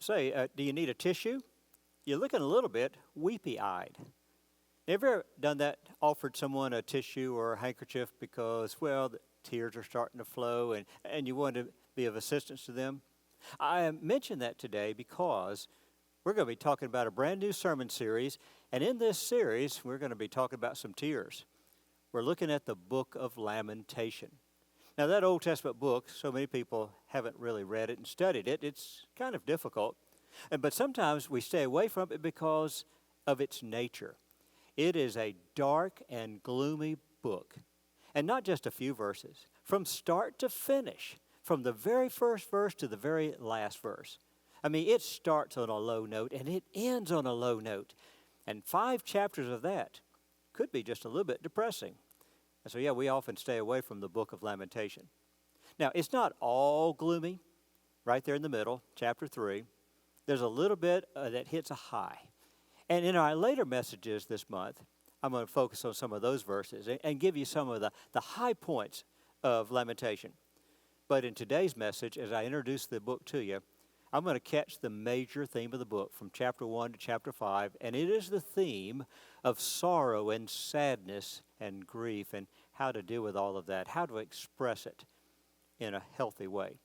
Say, do you need a tissue? You're looking a little bit weepy-eyed. Ever done that, offered someone a tissue or a handkerchief because, well, the tears are starting to flow and you want to be of assistance to them? I mention that today because we're going to be talking about a brand new sermon series, and in this series, we're going to be talking about some tears. We're looking at the book of Lamentation. Now, that Old Testament book, so many people haven't really read it and studied it. It's kind of difficult. But sometimes we stay away from it because of its nature. It is a dark and gloomy book. And not just a few verses. From start to finish, from the very first verse to the very last verse. I mean, it starts on a low note and it ends on a low note. And 5 chapters of that could be just a little bit depressing. And so, we often stay away from the book of Lamentation. Now, it's not all gloomy. Right there in the middle, chapter 3, there's a little bit that hits a high. And in our later messages this month, I'm going to focus on some of those verses and give you some of the high points of Lamentation. But in today's message, as I introduce the book to you, I'm going to catch the major theme of the book from chapter 1 to chapter 5, and it is the theme of sorrow and sadness and grief and how to deal with all of that, how to express it in a healthy way.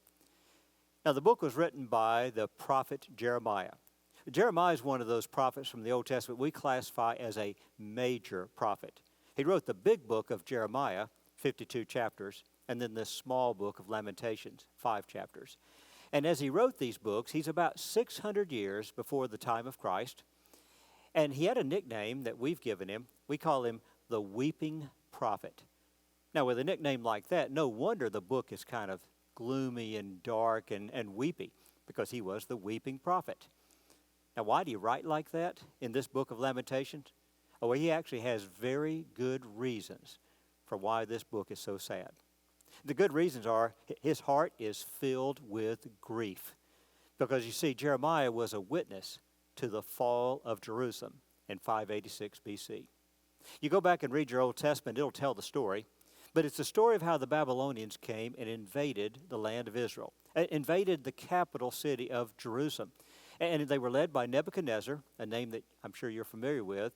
Now, the book was written by the prophet Jeremiah. Jeremiah is one of those prophets from the Old Testament we classify as a major prophet. He wrote the big book of Jeremiah, 52 chapters, and then this small book of Lamentations, 5 chapters. And as he wrote these books, he's about 600 years before the time of Christ. And he had a nickname that we've given him. We call him the Weeping Prophet. Now, with a nickname like that, no wonder the book is kind of gloomy and dark and weepy, because he was the weeping prophet. Now, why do you write like that in this book of Lamentations? Oh, well, he actually has very good reasons for why this book is so sad. The good reasons are his heart is filled with grief. Because you see, Jeremiah was a witness to the fall of Jerusalem in 586 BC. You go back and read your Old Testament, it'll tell the story. But it's the story of how the Babylonians came and invaded the land of Israel, invaded the capital city of Jerusalem. And they were led by Nebuchadnezzar, a name that I'm sure you're familiar with.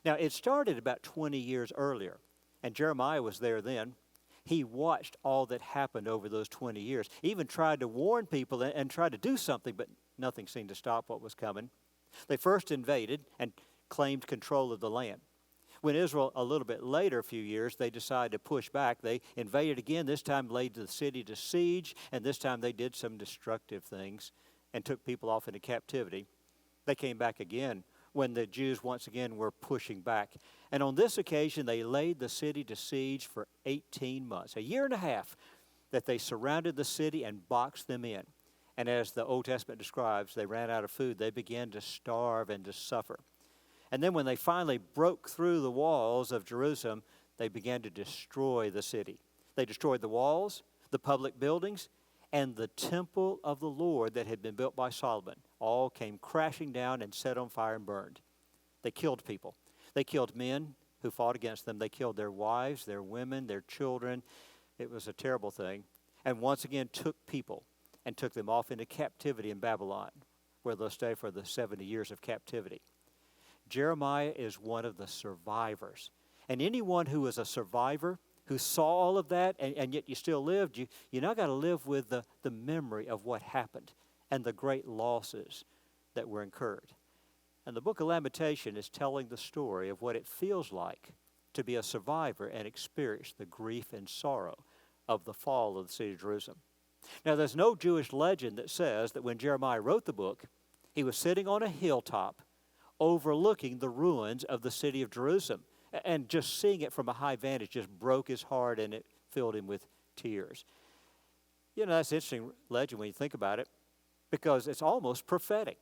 Now, it started about 20 years earlier, and Jeremiah was there then. He watched all that happened over those 20 years, even tried to warn people and tried to do something, but nothing seemed to stop what was coming. They first invaded and claimed control of the land. When Israel, a little bit later, a few years, they decided to push back. They invaded again, this time laid the city to siege, and this time they did some destructive things and took people off into captivity. They came back again when the Jews once again were pushing back. And on this occasion, they laid the city to siege for 18 months, a year and a half, that they surrounded the city and boxed them in. And as the Old Testament describes, they ran out of food. They began to starve and to suffer. And then when they finally broke through the walls of Jerusalem, they began to destroy the city. They destroyed the walls, the public buildings, and the temple of the Lord that had been built by Solomon. All came crashing down and set on fire and burned. They killed people. They killed men who fought against them. They killed their wives, their women, their children. It was a terrible thing. And once again took people and took them off into captivity in Babylon, where they'll stay for the 70 years of captivity. Jeremiah is one of the survivors. And anyone who is a survivor, who saw all of that, and yet you still lived, you now got to live with the memory of what happened and the great losses that were incurred. And the book of Lamentation is telling the story of what it feels like to be a survivor and experience the grief and sorrow of the fall of the city of Jerusalem. Now, there's no Jewish legend that says that when Jeremiah wrote the book, he was sitting on a hilltop overlooking the ruins of the city of Jerusalem. And just seeing it from a high vantage just broke his heart and it filled him with tears. You know, that's an interesting legend when you think about it, because it's almost prophetic.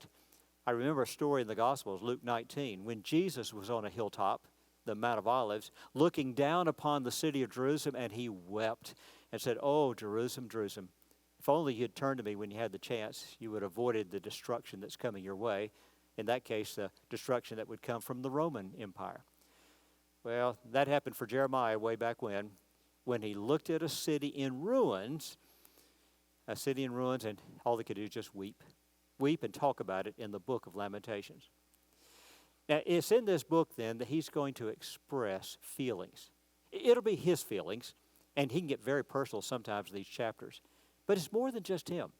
I remember a story in the Gospels, Luke 19, when Jesus was on a hilltop, the Mount of Olives, looking down upon the city of Jerusalem, and he wept and said, "Oh, Jerusalem, Jerusalem, if only you'd turned to me when you had the chance, you would have avoided the destruction that's coming your way." In that case, the destruction that would come from the Roman Empire. Well, that happened for Jeremiah way back when he looked at a city in ruins, and all they could do is just weep. weep and talk about it in the book of Lamentations. Now, it's in this book then that he's going to express feelings. It'll be his feelings, and he can get very personal sometimes in these chapters. But it's more than just him.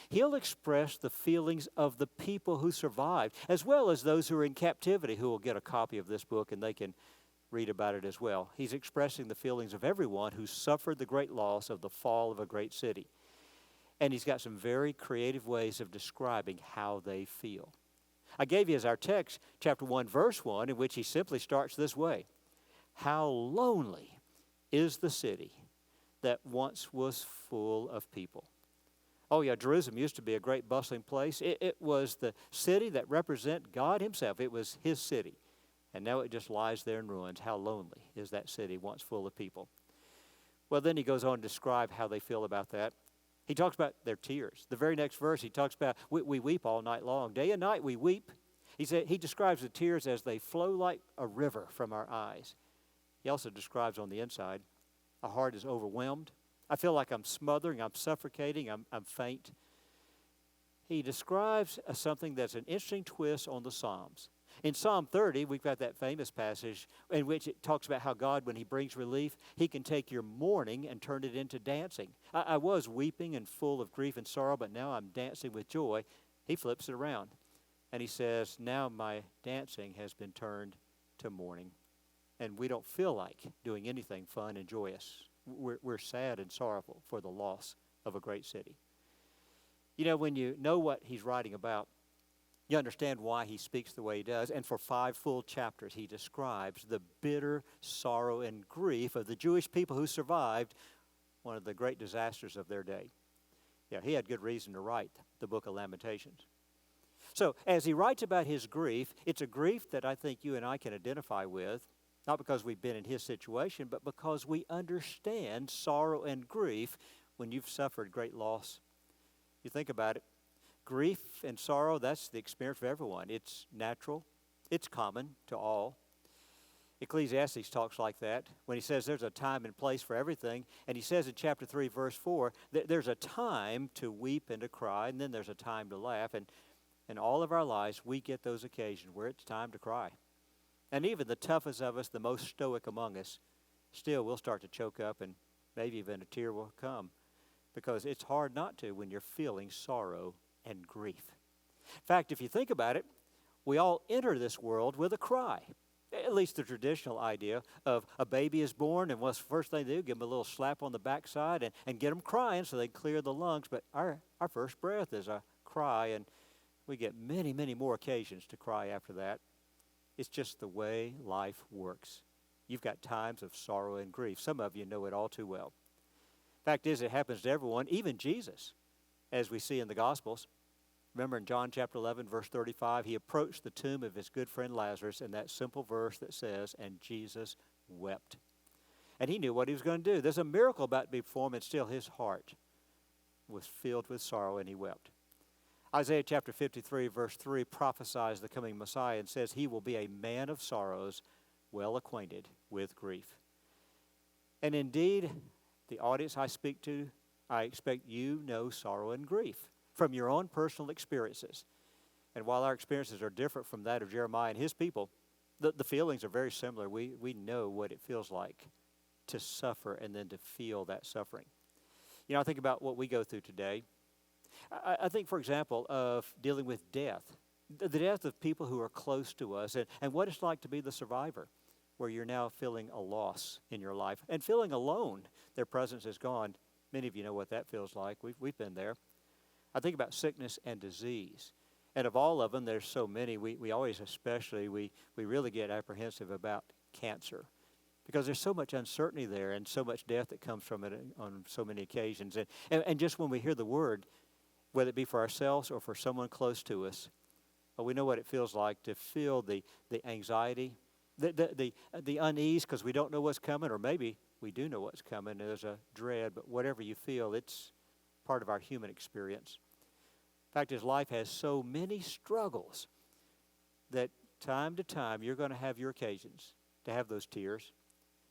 He'll express the feelings of the people who survived, as well as those who are in captivity who will get a copy of this book and they can read about it as well. He's expressing the feelings of everyone who suffered the great loss of the fall of a great city. And he's got some very creative ways of describing how they feel. I gave you as our text, chapter 1, verse 1, in which he simply starts this way. How lonely is the city that once was full of people. Oh yeah, Jerusalem used to be a great bustling place. It was the city that represented God himself. It was his city. And now it just lies there in ruins. How lonely is that city once full of people? Well, then he goes on to describe how they feel about that. He talks about their tears. The very next verse, he talks about, we weep all night long. Day and night we weep. He describes the tears as they flow like a river from our eyes. He also describes on the inside, our heart is overwhelmed. I feel like I'm smothering, I'm suffocating, I'm faint. He describes something that's an interesting twist on the Psalms. In Psalm 30, we've got that famous passage in which it talks about how God, when he brings relief, he can take your mourning and turn it into dancing. I was weeping and full of grief and sorrow, but now I'm dancing with joy. He flips it around, and he says, now my dancing has been turned to mourning. And we don't feel like doing anything fun and joyous. We're sad and sorrowful for the loss of a great city. You know, when you know what he's writing about, you understand why he speaks the way he does. And for 5 full chapters, he describes the bitter sorrow and grief of the Jewish people who survived one of the great disasters of their day. Yeah, he had good reason to write the book of Lamentations. So as he writes about his grief, it's a grief that I think you and I can identify with, not because we've been in his situation, but because we understand sorrow and grief when you've suffered great loss. You think about it. Grief and sorrow, that's the experience of everyone. It's natural. It's common to all. Ecclesiastes talks like that when he says there's a time and place for everything. And he says in chapter 3, verse 4, that there's a time to weep and to cry, and then there's a time to laugh. And in all of our lives, we get those occasions where it's time to cry. And even the toughest of us, the most stoic among us, still will start to choke up and maybe even a tear will come. Because it's hard not to when you're feeling sorrow and grief. In fact, if you think about it, we all enter this world with a cry. At least the traditional idea of a baby is born and what's the first thing they do? Give them a little slap on the backside and get them crying so they clear the lungs. But our first breath is a cry, and we get many, many more occasions to cry after that. It's just the way life works. You've got times of sorrow and grief. Some of you know it all too well. Fact is, it happens to everyone, even Jesus, as we see in the Gospels. Remember in John chapter 11, verse 35, he approached the tomb of his good friend Lazarus in that simple verse that says, and Jesus wept. And he knew what he was going to do. There's a miracle about to be performed, and still his heart was filled with sorrow, and he wept. Isaiah chapter 53, verse 3 prophesies the coming Messiah and says he will be a man of sorrows, well acquainted with grief. And indeed, the audience I speak to, I expect you know sorrow and grief from your own personal experiences. And while our experiences are different from that of Jeremiah and his people, the feelings are very similar. We know what it feels like to suffer and then to feel that suffering. You know, I think about what we go through today. I think, for example, of dealing with death, the death of people who are close to us, and what it's like to be the survivor, where you're now feeling a loss in your life and feeling alone. Their presence is gone. Many of you know what that feels like. We've been there. I think about sickness and disease. And of all of them, there's so many. We always especially, we really get apprehensive about cancer because there's so much uncertainty there and so much death that comes from it on so many occasions. And just when we hear the word, whether it be for ourselves or for someone close to us, we know what it feels like to feel the anxiety, the unease because we don't know what's coming, or maybe we do know what's coming. There's a dread, but whatever you feel, it's part of our human experience. In fact, his life has so many struggles that time to time you're going to have your occasions to have those tears,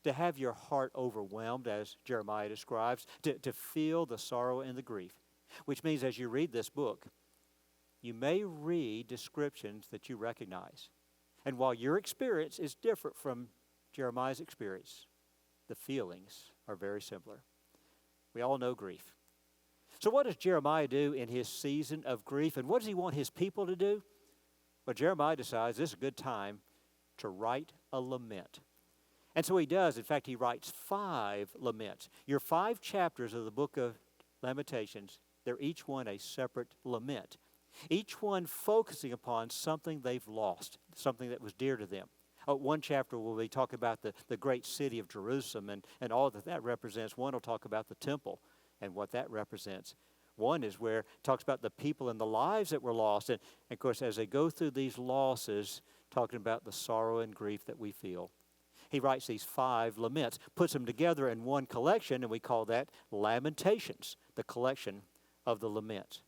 to have your heart overwhelmed, as Jeremiah describes, to feel the sorrow and the grief, which means as you read this book, you may read descriptions that you recognize. And while your experience is different from Jeremiah's experience, the feelings are very similar. We all know grief. So what does Jeremiah do in his season of grief, and what does he want his people to do? Well, Jeremiah decides this is a good time to write a lament. And so he does. In fact, he writes 5 laments. Your 5 chapters of the book of Lamentations, they're each one a separate lament. Each one focusing upon something they've lost, something that was dear to them. One chapter will be talking about the great city of Jerusalem and all that represents. One will talk about the temple and what that represents. One is where it talks about the people and the lives that were lost. And of course, as they go through these losses, talking about the sorrow and grief that we feel. He writes these 5 laments, puts them together in one collection, and we call that Lamentations, the collection of the laments.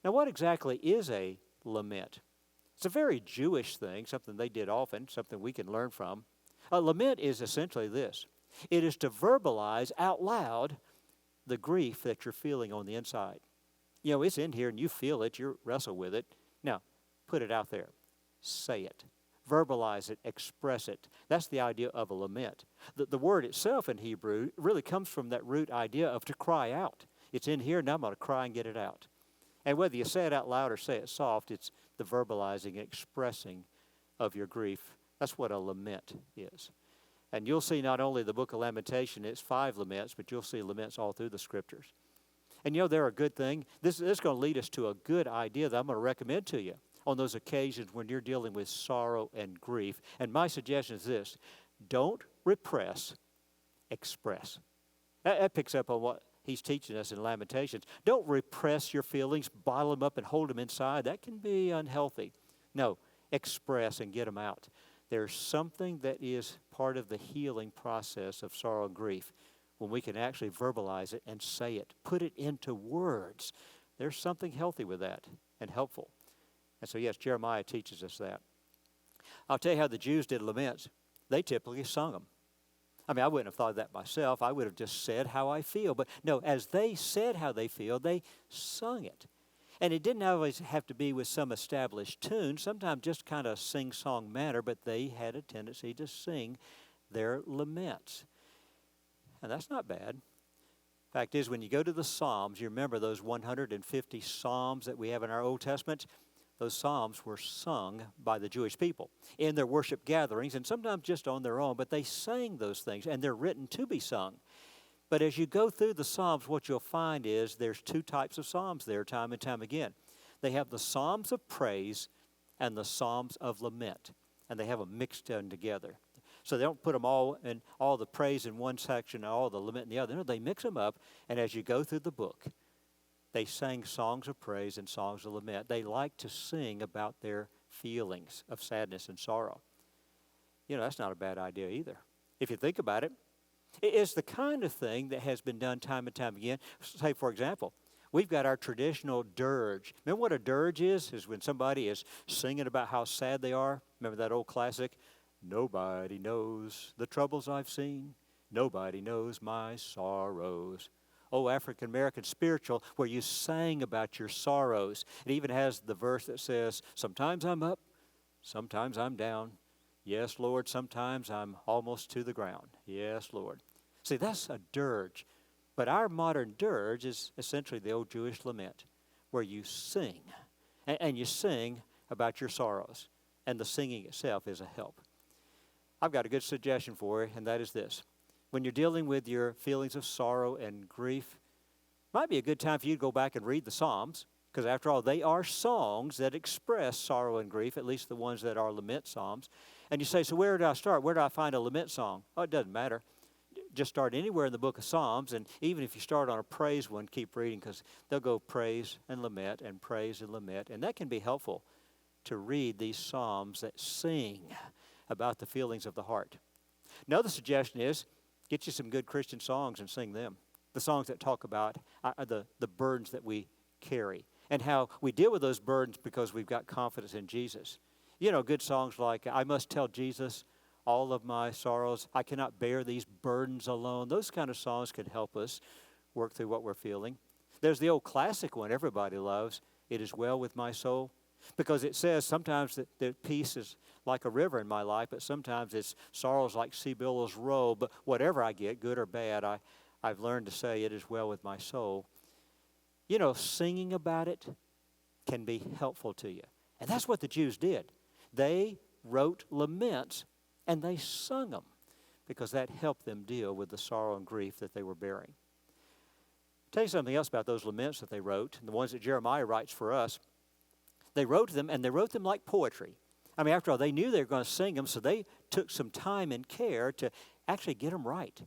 Now, what exactly is a lament? It's a very Jewish thing, something they did often, something we can learn from. A lament is essentially this. It is to verbalize out loud the grief that you're feeling on the inside. You know, it's in here and you feel it, you wrestle with it. Now, put it out there. Say it. Verbalize it, express it. That's the idea of a lament. The word itself in Hebrew really comes from that root idea of to cry out. It's in here, now I'm going to cry and get it out. And whether you say it out loud or say it soft, it's the verbalizing and expressing of your grief. That's what a lament is. And you'll see not only the book of Lamentation, it's 5 laments, but you'll see laments all through the scriptures. And you know, they're a good thing. This is going to lead us to a good idea that I'm going to recommend to you on those occasions when you're dealing with sorrow and grief. And my suggestion is this: don't repress, express. That picks up on what he's teaching us in Lamentations. Don't repress your feelings, bottle them up and hold them inside. That can be unhealthy. No, express and get them out. There's something that is part of the healing process of sorrow and grief when we can actually verbalize it and say it, put it into words. There's something healthy with that and helpful. And so, yes, Jeremiah teaches us that. I'll tell you how the Jews did laments. They typically sung them. I mean, I wouldn't have thought of that myself. I would have just said how I feel. But no, as they said how they feel, they sung it. And it didn't always have to be with some established tune, sometimes just kind of sing-song manner, but they had a tendency to sing their laments. And that's not bad. Fact is, when you go to the Psalms, you remember those 150 Psalms that we have in our Old Testament? Those Psalms were sung by the Jewish people in their worship gatherings, and sometimes just on their own, but they sang those things, and they're written to be sung. But as you go through the Psalms, what you'll find is there's 2 types of Psalms there time and time again. They have the Psalms of praise and the Psalms of lament, and they have them mixed in together. So they don't put them all the praise in one section and all the lament in the other. No, they mix them up, and as you go through the book, they sang songs of praise and songs of lament. They like to sing about their feelings of sadness and sorrow. You know, that's not a bad idea either. If you think about it, it's the kind of thing that has been done time and time again. Say, for example, we've got our traditional dirge. Remember what a dirge is? Is when somebody is singing about how sad they are. Remember that old classic? Nobody knows the troubles I've seen. Nobody knows my sorrows. Oh, African American spiritual, where you sang about your sorrows. It even has the verse that says, sometimes I'm up, sometimes I'm down. Yes, Lord, sometimes I'm almost to the ground. Yes, Lord. See, that's a dirge. But our modern dirge is essentially the old Jewish lament, where you sing. And you sing about your sorrows. And the singing itself is a help. I've got a good suggestion for you, and that is this. When you're dealing with your feelings of sorrow and grief, it might be a good time for you to go back and read the Psalms, because after all, they are songs that express sorrow and grief, at least the ones that are lament psalms. And you say, so where do I start? Where do I find a lament song? Oh, it doesn't matter. Just start anywhere in the book of Psalms, and even if you start on a praise one, keep reading, because they'll go praise and lament and praise and lament, and that can be helpful to read these Psalms that sing about the feelings of the heart. Another suggestion is, get you some good Christian songs and sing them. The songs that talk about the burdens that we carry and how we deal with those burdens because we've got confidence in Jesus. You know, good songs like, I must tell Jesus all of my sorrows. I cannot bear these burdens alone. Those kind of songs can help us work through what we're feeling. There's the old classic one everybody loves, it is well with my soul? Because it says sometimes that peace is like a river in my life, but sometimes it's sorrows like sea billows roll. But whatever I get, good or bad, I've learned to say it is well with my soul. You know, singing about it can be helpful to you. And that's what the Jews did. They wrote laments and they sung them because that helped them deal with the sorrow and grief that they were bearing. Tell you something else about those laments that they wrote, and the ones that Jeremiah writes for us. They wrote them, and they wrote them like poetry. I mean, after all, they knew they were going to sing them, so they took some time and care to actually get them right.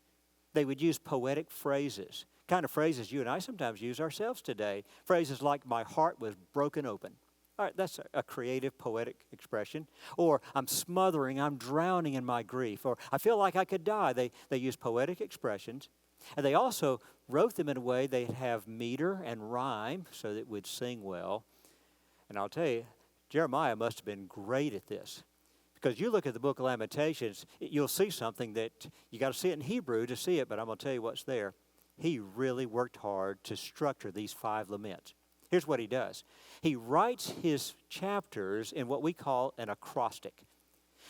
They would use poetic phrases, kind of phrases you and I sometimes use ourselves today. Phrases like, my heart was broken open. All right, that's a creative, poetic expression. Or, I'm smothering, I'm drowning in my grief. Or, I feel like I could die. They use poetic expressions. And they also wrote them in a way they'd have meter and rhyme so that it would sing well. And I'll tell you, Jeremiah must have been great at this. Because you look at the book of Lamentations, you'll see something that you got to see it in Hebrew to see it, but I'm going to tell you what's there. He really worked hard to structure these 5 laments. Here's what he does. He writes his chapters in what we call an acrostic.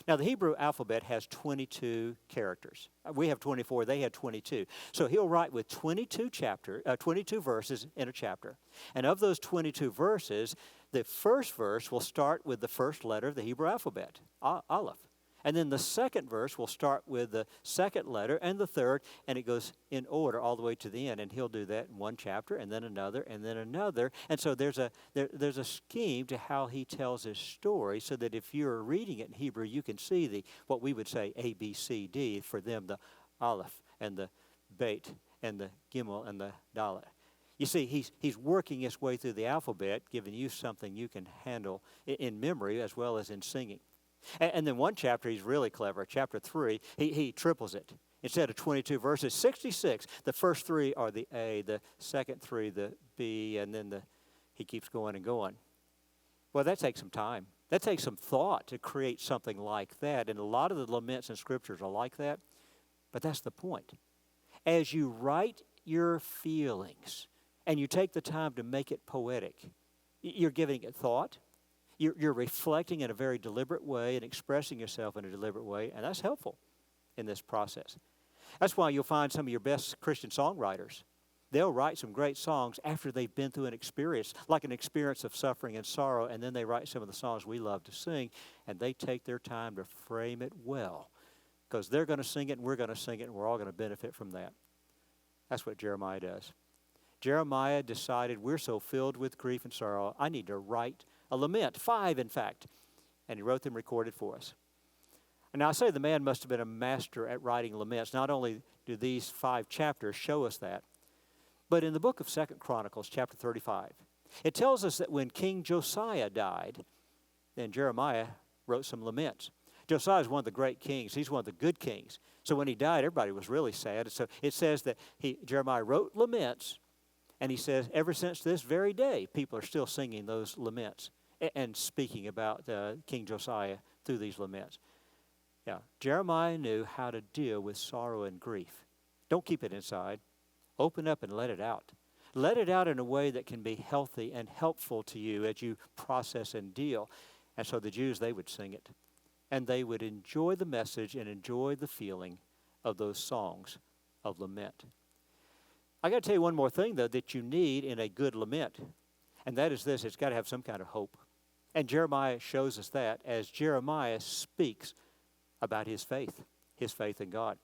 Now, the Hebrew alphabet has 22 characters. We have 24. They had 22. So he'll write with 22 verses in a chapter. And of those 22 verses, the first verse will start with the first letter of the Hebrew alphabet, Aleph. And then the second verse will start with the second letter and the third, and it goes in order all the way to the end. And he'll do that in one chapter, and then another, and then another. And so there's a scheme to how he tells his story, so that if you're reading it in Hebrew, you can see what we would say A, B, C, D. For them, the Aleph and the Beit and the Gimel and the Dalet. You see, he's working his way through the alphabet, giving you something you can handle in memory as well as in singing. And then one chapter, he's really clever. Chapter 3, he triples it. Instead of 22 verses, 66. The first 3 are the A, the second 3, the B, and then he keeps going and going. Well, that takes some time. That takes some thought to create something like that. And a lot of the laments in Scriptures are like that. But that's the point. As you write your feelings and you take the time to make it poetic, you're giving it thought. You're reflecting in a very deliberate way and expressing yourself in a deliberate way, and that's helpful in this process. That's why you'll find some of your best Christian songwriters. They'll write some great songs after they've been through an experience, like an experience of suffering and sorrow, and then they write some of the songs we love to sing, and they take their time to frame it well, because they're going to sing it, and we're going to sing it, and we're all going to benefit from that. That's what Jeremiah does. Jeremiah decided, we're so filled with grief and sorrow, I need to write a lament, 5 in fact, and he wrote them, recorded for us. And now I say the man must have been a master at writing laments. Not only do these 5 chapters show us that, but in the book of 2 Chronicles, chapter 35, it tells us that when King Josiah died, then Jeremiah wrote some laments. Josiah is one of the great kings. He's one of the good kings. So when he died, everybody was really sad. So it says that Jeremiah wrote laments, and he says, ever since this very day, people are still singing those laments and speaking about King Josiah through these laments. Yeah, Jeremiah knew how to deal with sorrow and grief. Don't keep it inside. Open up and let it out. Let it out in a way that can be healthy and helpful to you as you process and deal. And so the Jews, they would sing it. And they would enjoy the message and enjoy the feeling of those songs of lament. I got to tell you one more thing, though, that you need in a good lament. And that is this: it's got to have some kind of hope. And Jeremiah shows us that as Jeremiah speaks about his faith in God.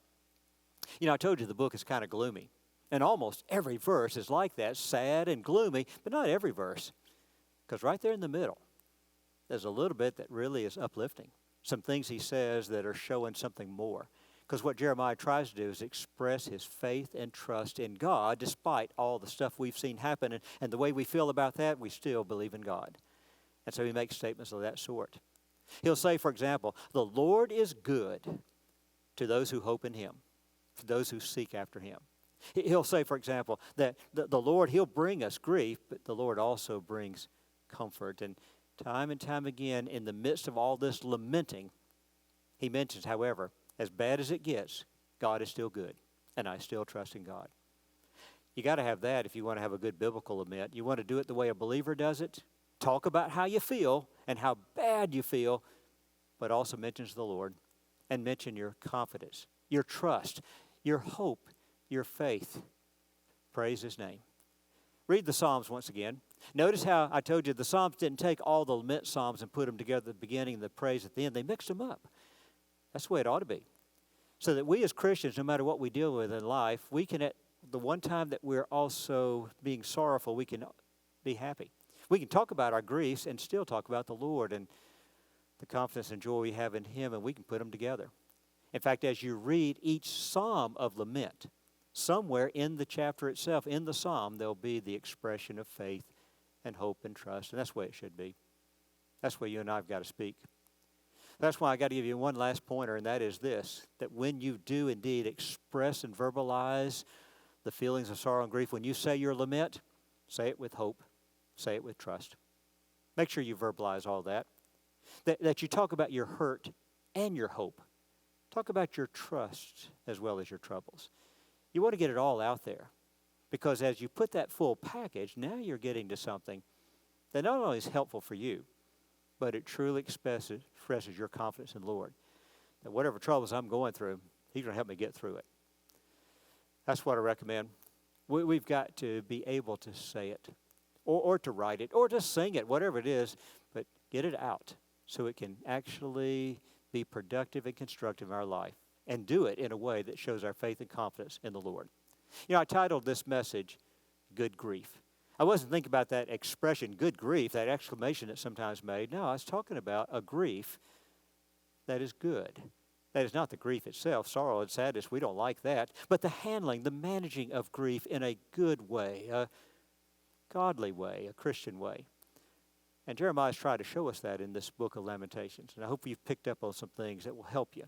You know, I told you the book is kind of gloomy. And almost every verse is like that, sad and gloomy, but not every verse. Because right there in the middle, there's a little bit that really is uplifting. Some things he says that are showing something more. Because what Jeremiah tries to do is express his faith and trust in God, despite all the stuff we've seen happen. And the way we feel about that, we still believe in God. And so he makes statements of that sort. He'll say, for example, the Lord is good to those who hope in him, to those who seek after him. He'll say, for example, that the Lord, he'll bring us grief, but the Lord also brings comfort. And time again, in the midst of all this lamenting, he mentions, however, as bad as it gets, God is still good, and I still trust in God. You got to have that if you want to have a good biblical lament. You want to do it the way a believer does it? Talk about how you feel and how bad you feel, but also mentions the Lord and mention your confidence, your trust, your hope, your faith. Praise His name. Read the Psalms once again. Notice how I told you the Psalms didn't take all the lament Psalms and put them together at the beginning and the praise at the end. They mixed them up. That's the way it ought to be. So that we as Christians, no matter what we deal with in life, we can, at the one time that we're also being sorrowful, we can be happy. We can talk about our griefs and still talk about the Lord and the confidence and joy we have in Him, and we can put them together. In fact, as you read each psalm of lament, somewhere in the chapter itself, in the psalm, there'll be the expression of faith and hope and trust, and that's the way it should be. That's the way you and I have got to speak. That's why I got to give you one last pointer, and that is this, that when you do indeed express and verbalize the feelings of sorrow and grief, when you say your lament, say it with hope, say it with trust. Make sure you verbalize all that. That you talk about your hurt and your hope. Talk about your trust as well as your troubles. You want to get it all out there, because as you put that full package, now you're getting to something that not only is helpful for you, but it truly expresses your confidence in the Lord. That whatever troubles I'm going through, He's going to help me get through it. That's what I recommend. We've got to be able to say it, or to write it, or just sing it, whatever it is, but get it out so it can actually be productive and constructive in our life, and do it in a way that shows our faith and confidence in the Lord. You know, I titled this message, Good Grief. I wasn't thinking about that expression, good grief, that exclamation that's sometimes made. No, I was talking about a grief that is good. That is not the grief itself. Sorrow and sadness, we don't like that. But the handling, the managing of grief in a good way, a godly way, a Christian way. And Jeremiah's tried to show us that in this book of Lamentations. And I hope you've picked up on some things that will help you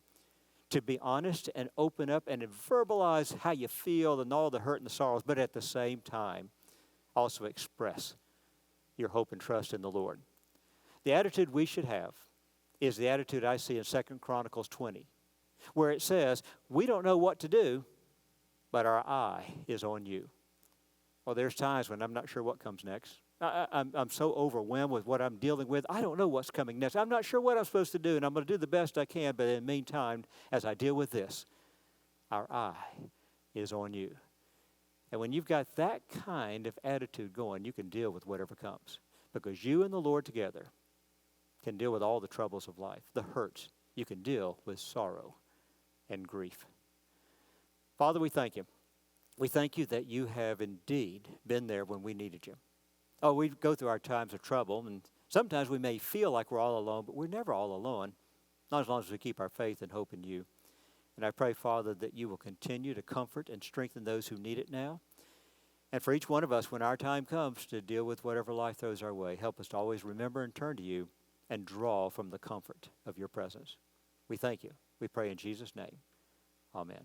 to be honest and open up and verbalize how you feel and all the hurt and the sorrows, but at the same time, also express your hope and trust in the Lord. The attitude we should have is the attitude I see in 2 Chronicles 20, where it says, we don't know what to do, but our eye is on you. Well, there's times when I'm not sure what comes next. I'm so overwhelmed with what I'm dealing with. I don't know what's coming next. I'm not sure what I'm supposed to do, and I'm going to do the best I can, but in the meantime, as I deal with this, our eye is on you. And when you've got that kind of attitude going, you can deal with whatever comes, because you and the Lord together can deal with all the troubles of life, the hurts. You can deal with sorrow and grief. Father, we thank you. We thank you that you have indeed been there when we needed you. Oh, we go through our times of trouble, and sometimes we may feel like we're all alone, but we're never all alone, not as long as we keep our faith and hope in you. And I pray, Father, that you will continue to comfort and strengthen those who need it now. And for each one of us, when our time comes to deal with whatever life throws our way, help us to always remember and turn to you and draw from the comfort of your presence. We thank you. We pray in Jesus' name. Amen.